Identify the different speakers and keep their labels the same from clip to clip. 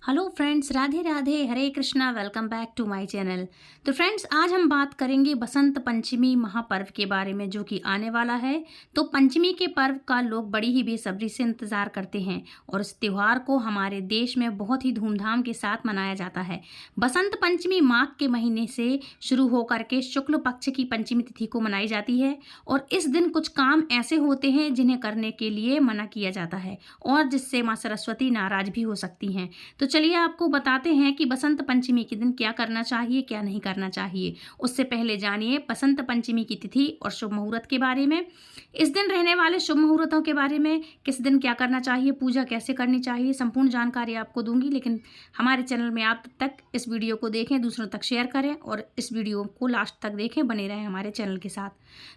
Speaker 1: Hello friends, Radhe Radhe, Hare Krishna. Welcome back to my channel. तो friends, आज हम बात करेंगे बसंत पंचमी महापर्व के बारे में, जो कि आने वाला है। तो पंचमी के पर्व का लोग बड़ी ही बेसब्री से इंतज़ार करते हैं और इस त्यौहार को हमारे देश में बहुत ही धूमधाम के साथ मनाया जाता है। बसंत पंचमी माघ के महीने से शुरू होकर के शुक्ल पक्ष की पंचमी तिथि को मनाई जाती है और इस दिन कुछ काम ऐसे होते हैं जिन्हें करने के लिए मना किया जाता है और जिससे माँ सरस्वती नाराज भी हो सकती हैं। तो चलिए आपको बताते हैं कि बसंत पंचमी के दिन क्या करना चाहिए, क्या नहीं करना चाहिए। उससे पहले जानिए बसंत पंचमी की तिथि और शुभ मुहूर्त के बारे में, इस दिन रहने वाले शुभ मुहूर्तों के बारे में, किस दिन क्या करना चाहिए, पूजा कैसे करनी चाहिए, संपूर्ण जानकारी आपको दूंगी। लेकिन हमारे चैनल में आप तब तक इस वीडियो को देखें, दूसरों तक शेयर करें और इस वीडियो को लास्ट तक देखें, बने रहें हमारे चैनल के साथ।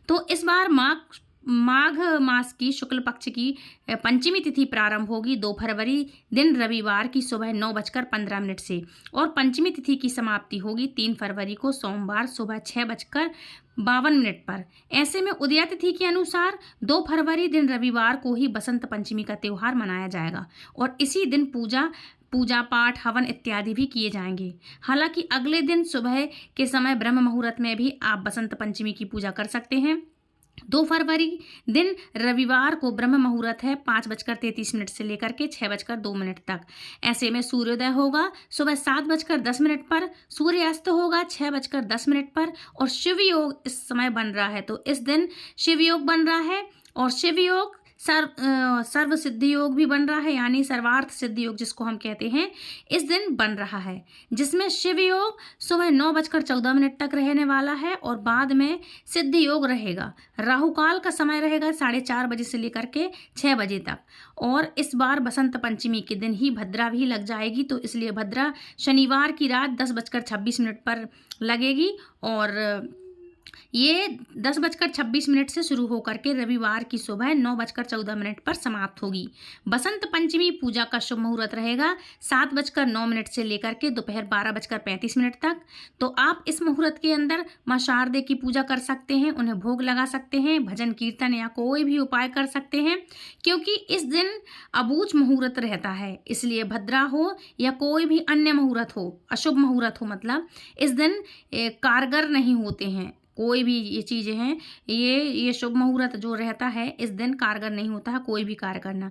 Speaker 1: तो इस बार माघ मास की शुक्ल पक्ष की पंचमी तिथि प्रारंभ होगी 2 फरवरी दिन रविवार की सुबह 9:15 से और पंचमी तिथि की समाप्ति होगी 3 फरवरी को सोमवार सुबह 6:52 पर। ऐसे में उदया तिथि के अनुसार 2 फरवरी दिन रविवार को ही बसंत पंचमी का त्यौहार मनाया जाएगा और इसी दिन पूजा पाठ, हवन इत्यादि भी किए जाएंगे। हालांकि अगले दिन सुबह के समय ब्रह्म मुहूर्त में भी आप बसंत पंचमी की पूजा कर सकते हैं। 2 फरवरी दिन रविवार को ब्रह्म मुहूर्त है 5:33 से लेकर के 6:02 तक। ऐसे में सूर्योदय होगा सुबह 7:10 पर, सूर्यास्त होगा 6:10 पर और शिव योग इस समय बन रहा है। तो इस दिन शिव योग बन रहा है और शिव योग सर्व सिद्धि योग भी बन रहा है, यानी सर्वार्थ सिद्धि योग जिसको हम कहते हैं, इस दिन बन रहा है, जिसमें शिव योग सुबह 9:14 तक रहने वाला है और बाद में सिद्धि योग रहेगा। राहु काल का समय रहेगा 4:30 बजे से लेकर के 6 बजे तक और इस बार बसंत पंचमी के दिन ही भद्रा भी लग जाएगी, तो इसलिए भद्रा शनिवार की रात 10:26 पर लगेगी और ये 10:26 से शुरू होकर के रविवार की सुबह 9:14 पर समाप्त होगी। बसंत पंचमी पूजा का शुभ मुहूर्त रहेगा 7:09 से लेकर के दोपहर 12:35 तक। तो आप इस मुहूर्त के अंदर माँ शारदे की पूजा कर सकते हैं, उन्हें भोग लगा सकते हैं, भजन कीर्तन या कोई भी उपाय कर सकते हैं, क्योंकि इस दिन अबूझ मुहूर्त रहता है। इसलिए भद्रा हो या कोई भी अन्य मुहूर्त हो, अशुभ मुहूर्त हो, मतलब इस दिन कारगर नहीं होते हैं। कोई भी ये चीज़ें हैं, ये शुभ मुहूर्त जो रहता है इस दिन कारगर नहीं होता है कोई भी कार्य करना।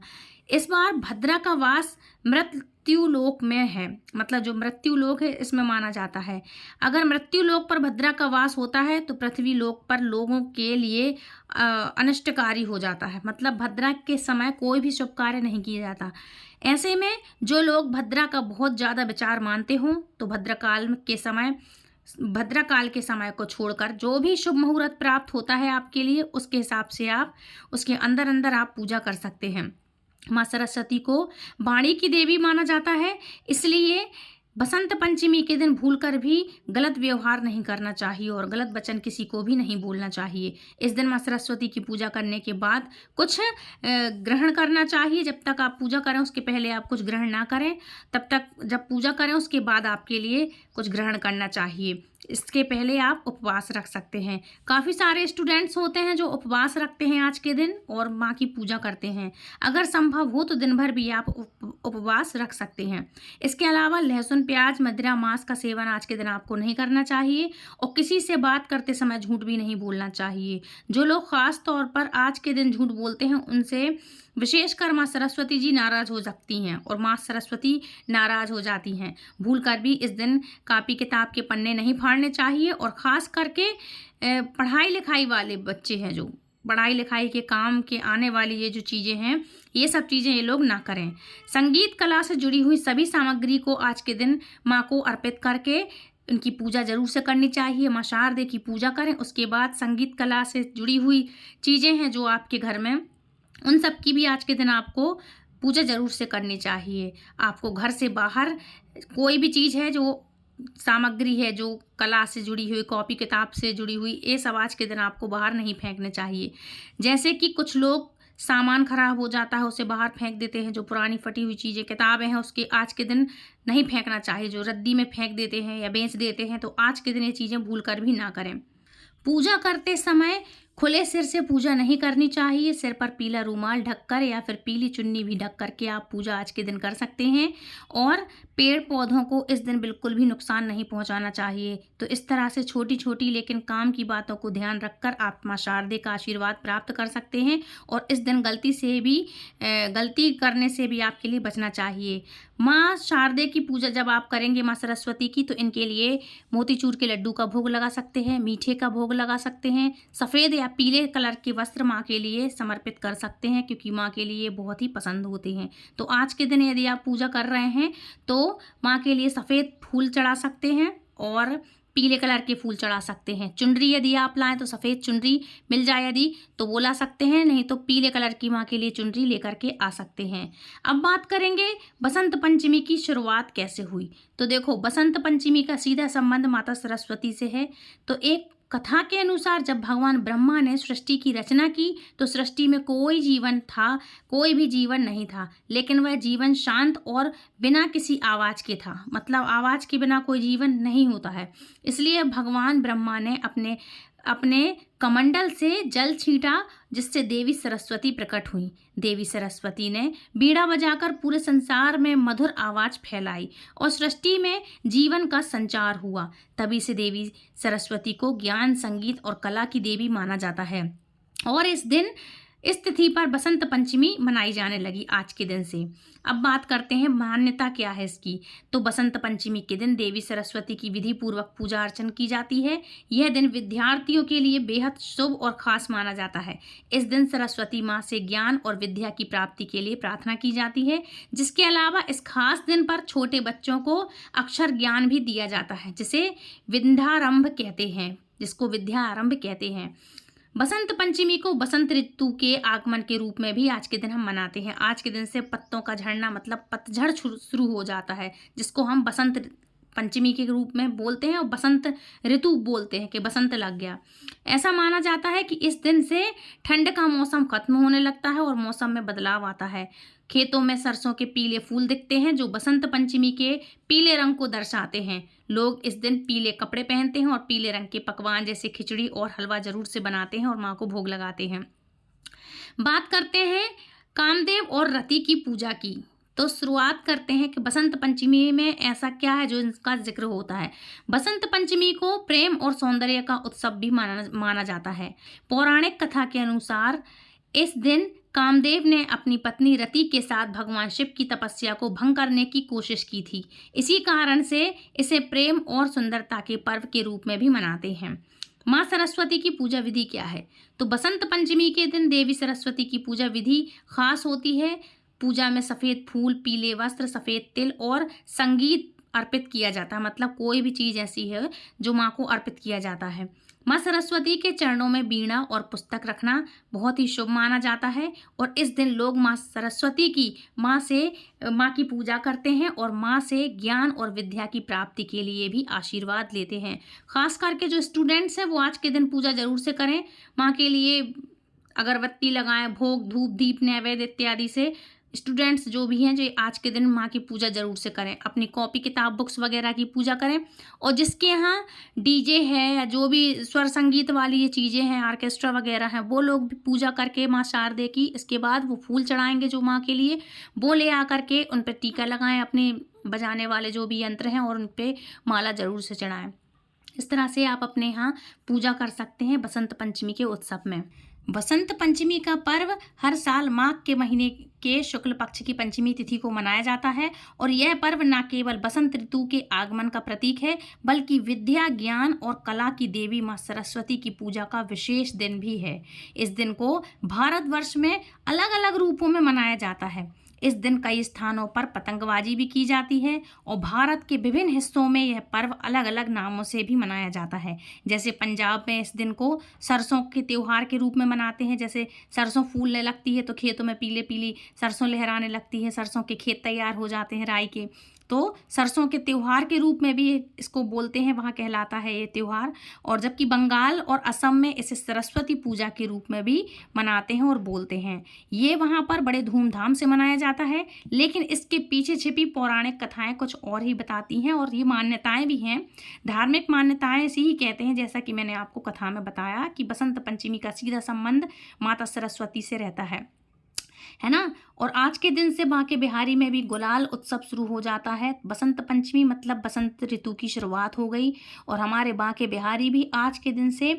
Speaker 1: इस बार भद्रा का वास मृत्यु लोक में है, मतलब जो मृत्यु लोक है इसमें माना जाता है। अगर मृत्यु लोक पर भद्रा का वास होता है तो पृथ्वी लोक पर लोगों के लिए अनिष्टकारी हो जाता है, मतलब भद्रा के समय कोई भी शुभ कार्य नहीं किया जाता। ऐसे में जो लोग भद्रा का बहुत ज़्यादा विचार मानते हों तो भद्रा काल के समय को छोड़कर जो भी शुभ मुहूर्त प्राप्त होता है आपके लिए, उसके हिसाब से आप उसके अंदर अंदर आप पूजा कर सकते हैं। माँ सरस्वती को वाणी की देवी माना जाता है, इसलिए बसंत पंचमी के दिन भूलकर भी गलत व्यवहार नहीं करना चाहिए और गलत वचन किसी को भी नहीं बोलना चाहिए। इस दिन माँ सरस्वती की पूजा करने के बाद कुछ ग्रहण करना चाहिए। जब तक आप पूजा करें उसके पहले आप कुछ ग्रहण ना करें, तब तक जब पूजा करें उसके बाद आपके लिए कुछ ग्रहण करना चाहिए। इसके पहले आप उपवास रख सकते हैं। काफ़ी सारे स्टूडेंट्स होते हैं जो उपवास रखते हैं आज के दिन और माँ की पूजा करते हैं। अगर संभव हो तो दिन भर भी आप उपवास रख सकते हैं। इसके अलावा लहसुन, प्याज, मदिरा, मांस का सेवन आज के दिन आपको नहीं करना चाहिए और किसी से बात करते समय झूठ भी नहीं बोलना चाहिए। जो लोग खास तौर पर आज के दिन झूठ बोलते हैं उनसे विशेषकर माँ सरस्वती जी नाराज हो सकती हैं और माँ सरस्वती नाराज हो जाती हैं। भूल कर भी इस दिन कापी किताब के पन्ने नहीं फाड़ने चाहिए और ख़ास करके पढ़ाई लिखाई वाले बच्चे हैं, जो पढ़ाई लिखाई के काम के आने वाली ये जो चीज़ें हैं, ये सब चीज़ें ये लोग ना करें। संगीत कला से जुड़ी हुई सभी सामग्री को आज के दिन माँ को अर्पित करके उनकी पूजा जरूर से करनी चाहिए। माँ शारदे की पूजा करें, उसके बाद संगीत कला से जुड़ी हुई चीज़ें हैं जो आपके घर में, उन सब की भी आज के दिन आपको पूजा जरूर से करनी चाहिए। आपको घर से बाहर कोई भी चीज़ है जो सामग्री है जो कला से जुड़ी हुई, कॉपी किताब से जुड़ी हुई, ये सब आज के दिन आपको बाहर नहीं फेंकने चाहिए। जैसे कि कुछ लोग सामान खराब हो जाता है उसे बाहर फेंक देते हैं, जो पुरानी फटी हुई चीज़ें किताबें हैं उसके आज के दिन नहीं फेंकना चाहिए, जो रद्दी में फेंक देते हैं या बेच देते हैं, तो आज के दिन ये चीज़ें भूल कर भी ना करें। पूजा करते समय खुले सिर से पूजा नहीं करनी चाहिए। सिर पर पीला रूमाल ढककर या फिर पीली चुन्नी भी ढक करके आप पूजा आज के दिन कर सकते हैं। और पेड़ पौधों को इस दिन बिल्कुल भी नुकसान नहीं पहुंचाना चाहिए। तो इस तरह से छोटी छोटी लेकिन काम की बातों को ध्यान रखकर आप मां शारदे का आशीर्वाद प्राप्त कर सकते हैं। और इस दिन गलती करने से भी आपके लिए बचना चाहिए। माँ शारदे की पूजा जब आप करेंगे माँ सरस्वती की, तो इनके लिए मोतीचूर के लड्डू का भोग लगा सकते हैं, मीठे का भोग लगा सकते हैं, सफ़ेद या पीले कलर के वस्त्र माँ के लिए समर्पित कर सकते हैं, क्योंकि माँ के लिए बहुत ही पसंद होते हैं। तो आज के दिन यदि आप पूजा कर रहे हैं तो माँ के लिए सफ़ेद फूल चढ़ा सकते हैं और पीले कलर के फूल चढ़ा सकते हैं। चुनरी यदि आप लाएं तो सफ़ेद चुनरी मिल जाए यदि तो वो ला सकते हैं, नहीं तो पीले कलर की माँ के लिए चुनरी लेकर के आ सकते हैं। अब बात करेंगे बसंत पंचमी की शुरुआत कैसे हुई। तो देखो, बसंत पंचमी का सीधा संबंध माता सरस्वती से है। तो एक कथा के अनुसार जब भगवान ब्रह्मा ने सृष्टि की रचना की तो सृष्टि में कोई भी जीवन नहीं था, लेकिन वह जीवन शांत और बिना किसी आवाज़ के था। मतलब आवाज़ के बिना कोई जीवन नहीं होता है। इसलिए भगवान ब्रह्मा ने अपने कमंडल से जल छींटा, जिससे देवी सरस्वती प्रकट हुई। देवी सरस्वती ने बीड़ा बजाकर पूरे संसार में मधुर आवाज़ फैलाई और सृष्टि में जीवन का संचार हुआ। तभी से देवी सरस्वती को ज्ञान, संगीत और कला की देवी माना जाता है। और इस तिथि पर बसंत पंचमी मनाई जाने लगी आज के दिन से। अब बात करते हैं मान्यता क्या है इसकी। तो बसंत पंचमी के दिन देवी सरस्वती की विधि पूर्वक पूजा अर्चना की जाती है। यह दिन विद्यार्थियों के लिए बेहद शुभ और खास माना जाता है। इस दिन सरस्वती माँ से ज्ञान और विद्या की प्राप्ति के लिए प्रार्थना की जाती है। जिसके अलावा इस खास दिन पर छोटे बच्चों को अक्षर ज्ञान भी दिया जाता है, जिसको विद्यारंभ कहते हैं। बसंत पंचमी को बसंत ऋतु के आगमन के रूप में भी आज के दिन हम मनाते हैं। आज के दिन से पत्तों का झड़ना मतलब पतझड़ शुरू हो जाता है, जिसको हम बसंत पंचमी के रूप में बोलते हैं और बसंत ऋतु बोलते हैं कि बसंत लग गया। ऐसा माना जाता है कि इस दिन से ठंड का मौसम खत्म होने लगता है और मौसम में बदलाव आता है। खेतों में सरसों के पीले फूल दिखते हैं, जो बसंत पंचमी के पीले रंग को दर्शाते हैं। लोग इस दिन पीले कपड़े पहनते हैं और पीले रंग के पकवान जैसे खिचड़ी और हलवा जरूर से बनाते हैं और माँ को भोग लगाते हैं। बात करते हैं कामदेव और रति की पूजा की। तो शुरुआत करते हैं कि बसंत पंचमी में ऐसा क्या है जो इसका जिक्र होता है। बसंत पंचमी को प्रेम और सौंदर्य का उत्सव भी माना जाता है। पौराणिक कथा के अनुसार इस दिन कामदेव ने अपनी पत्नी रति के साथ भगवान शिव की तपस्या को भंग करने की कोशिश की थी। इसी कारण से इसे प्रेम और सुंदरता के पर्व के रूप में भी मनाते हैं। माँ सरस्वती की पूजा विधि क्या है। तो बसंत पंचमी के दिन देवी सरस्वती की पूजा विधि खास होती है। पूजा में सफ़ेद फूल, पीले वस्त्र, सफ़ेद तिल और संगीत अर्पित किया जाता है। मतलब कोई भी चीज़ ऐसी है जो माँ को अर्पित किया जाता है। माँ सरस्वती के चरणों में बीड़ा और पुस्तक रखना बहुत ही शुभ माना जाता है। और इस दिन लोग माँ सरस्वती की माँ की पूजा करते हैं और माँ से ज्ञान और विद्या की प्राप्ति के लिए भी आशीर्वाद लेते हैं। खास करके जो स्टूडेंट्स हैं वो आज के दिन पूजा जरूर से करें। माँ के लिए अगरबत्ती लगाएं, भोग, धूप, दीप, नैवेद्य इत्यादि से स्टूडेंट्स जो भी हैं जो आज के दिन माँ की पूजा जरूर से करें। अपनी कॉपी, किताब, बुक्स वगैरह की पूजा करें। और जिसके यहाँ डीजे है या जो भी स्वर संगीत वाली ये चीज़ें हैं, ऑर्केस्ट्रा वगैरह हैं, वो लोग भी पूजा करके माँ शारदे की इसके बाद वो फूल चढ़ाएंगे जो माँ के लिए, वो ले आकर के उन पर टीका लगाएं, अपने बजाने वाले जो भी यंत्र हैं, और उन पर माला जरूर से चढ़ाएं। इस तरह से आप अपने यहाँ पूजा कर सकते हैं बसंत पंचमी के उत्सव में। बसंत पंचमी का पर्व हर साल माघ के महीने के शुक्ल पक्ष की पंचमी तिथि को मनाया जाता है। और यह पर्व न केवल बसंत ऋतु के आगमन का प्रतीक है, बल्कि विद्या, ज्ञान और कला की देवी माँ सरस्वती की पूजा का विशेष दिन भी है। इस दिन को भारतवर्ष में अलग अलग रूपों में मनाया जाता है। इस दिन कई स्थानों पर पतंगबाजी भी की जाती है और भारत के विभिन्न हिस्सों में यह पर्व अलग अलग नामों से भी मनाया जाता है। जैसे पंजाब में इस दिन को सरसों के त्यौहार के रूप में मनाते हैं। जैसे सरसों फूलने लगती है तो खेतों में पीले पीली सरसों लहराने लगती है, सरसों के खेत तैयार हो जाते हैं राई के, तो सरसों के त्यौहार के रूप में भी इसको बोलते हैं, वहाँ कहलाता है ये त्यौहार। और जबकि बंगाल और असम में इसे सरस्वती पूजा के रूप में भी मनाते हैं और बोलते हैं। ये वहाँ पर बड़े धूमधाम से मनाया जाता है, लेकिन इसके पीछे छिपी पौराणिक कथाएं कुछ और ही बताती हैं और ये मान्यताएं भी हैं। धार्मिक मान्यताएं ऐसी ही कहते हैं, जैसा कि मैंने आपको कथा में बताया कि बसंत पंचमी का सीधा संबंध माता सरस्वती से रहता है ना। और आज के दिन से बांके बिहारी में भी गुलाल उत्सव शुरू हो जाता है। बसंत पंचमी मतलब बसंत ऋतु की शुरुआत हो गई और हमारे बांके बिहारी भी आज के दिन से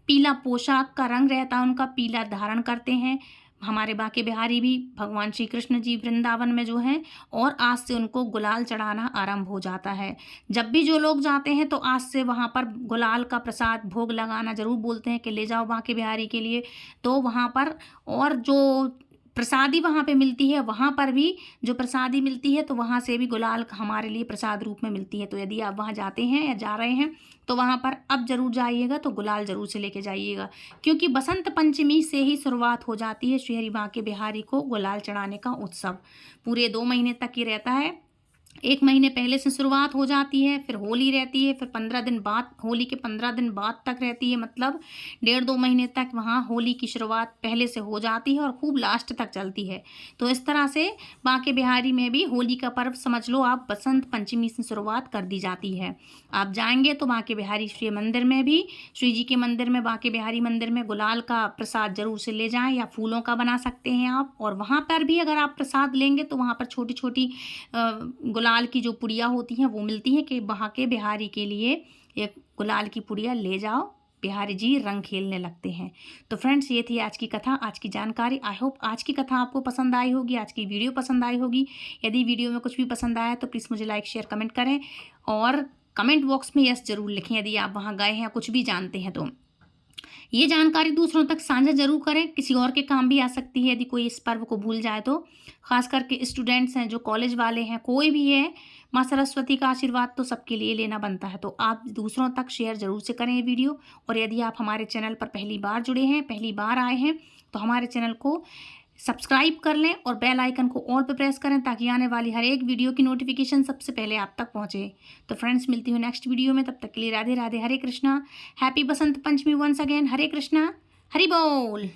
Speaker 1: पीला पोशाक का रंग रहता है उनका, पीला धारण करते हैं। हमारे बांके बिहारी भी भगवान श्री कृष्ण जी वृंदावन में जो हैं, और आज से उनको गुलाल चढ़ाना आरंभ हो जाता है। जब भी जो लोग जाते हैं तो आज से वहाँ पर गुलाल का प्रसाद भोग लगाना जरूर बोलते हैं कि ले जाओ बांके बिहारी के लिए। तो वहाँ पर और जो प्रसादी वहाँ पे मिलती है, वहाँ पर भी जो प्रसादी मिलती है तो वहाँ से भी गुलाल हमारे लिए प्रसाद रूप में मिलती है। तो यदि आप वहाँ जाते हैं या जा रहे हैं तो वहाँ पर अब जरूर जाइएगा तो गुलाल जरूर से लेके जाइएगा, क्योंकि बसंत पंचमी से ही शुरुआत हो जाती है श्री हरि बांके बिहारी को गुलाल चढ़ाने का उत्सव। पूरे 2 महीने तक ही रहता है। 1 महीने पहले से शुरुआत हो जाती है, फिर होली रहती है, फिर 15 दिन बाद, होली के 15 दिन बाद तक रहती है, मतलब 1.5-2 महीने तक वहाँ होली की शुरुआत पहले से हो जाती है और खूब लास्ट तक चलती है। तो इस तरह से बांके बिहारी में भी होली का पर्व समझ लो आप बसंत पंचमी से शुरुआत कर दी जाती है। आप जाएंगे तो बांके बिहारी श्री मंदिर में भी, श्री जी के मंदिर में, बांके बिहारी मंदिर में गुलाल का प्रसाद जरूर से ले जाएं, या फूलों का बना सकते हैं आप। और वहाँ पर भी अगर आप प्रसाद लेंगे तो वहाँ पर छोटी छोटी गुलाल की जो पुड़िया होती हैं वो मिलती हैं कि बांके बिहारी के लिए एक गुलाल की पुड़िया ले जाओ, बिहारी जी रंग खेलने लगते हैं। तो फ्रेंड्स, ये थी आज की कथा, आज की जानकारी। आई होप आज की कथा आपको पसंद आई होगी, आज की वीडियो पसंद आई होगी। यदि वीडियो में कुछ भी पसंद आया तो प्लीज़ मुझे लाइक शेयर कमेंट करें और कमेंट बॉक्स में यस जरूर लिखें यदि आप वहाँ गए हैं, कुछ भी जानते हैं तो। ये जानकारी दूसरों तक साझा जरूर करें, किसी और के काम भी आ सकती है यदि कोई इस पर्व को भूल जाए तो। खास करके स्टूडेंट्स हैं, जो कॉलेज वाले हैं, कोई भी है, माँ सरस्वती का आशीर्वाद तो सबके लिए लेना बनता है। तो आप दूसरों तक शेयर जरूर से करें ये वीडियो। और यदि आप हमारे चैनल पर पहली बार जुड़े हैं, पहली बार आए हैं, तो हमारे चैनल को सब्सक्राइब कर लें और बेल आइकन को ऑल पे प्रेस करें ताकि आने वाली हर एक वीडियो की नोटिफिकेशन सबसे पहले आप तक पहुंचे। तो फ्रेंड्स, मिलती हूँ नेक्स्ट वीडियो में, तब तक के लिए Radhe Radhe, Hare Krishna, happy Basant Panchami once again, हरे कृष्णा, हरि बोल।